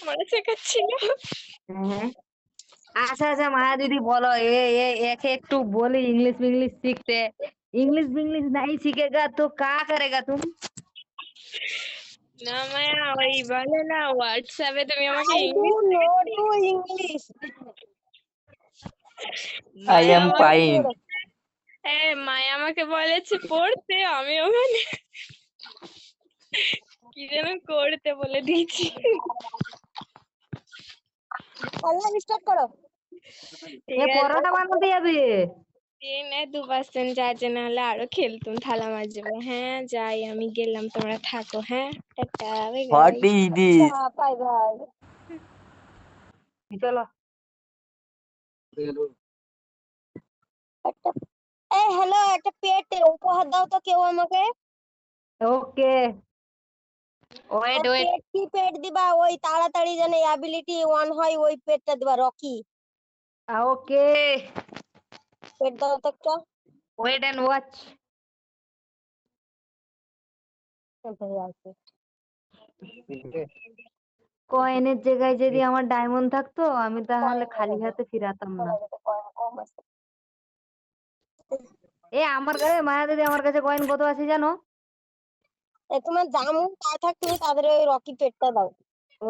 পড়া শেখাচ্ছিল। হ্যাঁ। আচ্ছা আচ্ছা মায়া দিদি বলো, एके একটু बोली इंग्लिश इंग्लिश सीखते। इंग्लिश इंग्लिश नहीं सीखेगा तो क्या करेगा तुम? না মায়া, ওই বলে না হোয়াটসঅ্যাপে তুমি আমাকে I do English not do English. I Maya am আমাকে fine. মায়া আমাকে বলেছে পড়তে, আমি ওখানে কি যেন করতে বলে দিয়েছি। অনলাইন স্টার্ট করো। ঠিক এ আছে, পরোটা বানাতে যাবে? 2% আছে, নাহলে আরো খেলতুম, থালা মাজবো। হ্যাঁ যাই, আমি গেলাম, তোমরা থাকো। হ্যাঁ, tata, bye What bye. is this? Bye bye. চলো। একটা হ্যালো, একটা পেট উপহার দাও তো কেউ আমাকে। ওকে, ওয়েট ওয়েট। পেট কি পেট দিবা? ওই তাড়াতাড়ি যেন অ্যাবিলিটি 1 হয়, ওই পেটটা দিবা। রকি ওকে, পেট দাও তো একটা। Wait and watch. কয়েনের জায়গায় যদি আমার ডায়মন্ড থাকতো, আমি তাহলে খালি হাতে ফিরাতাম না। আমার কাছে মায়া দিদি, আমার কাছে কয়েন কত আছে জানো? তোমার জামু তাই থাক, তুমি তাদের ওই রকি পেটটা দাও। ও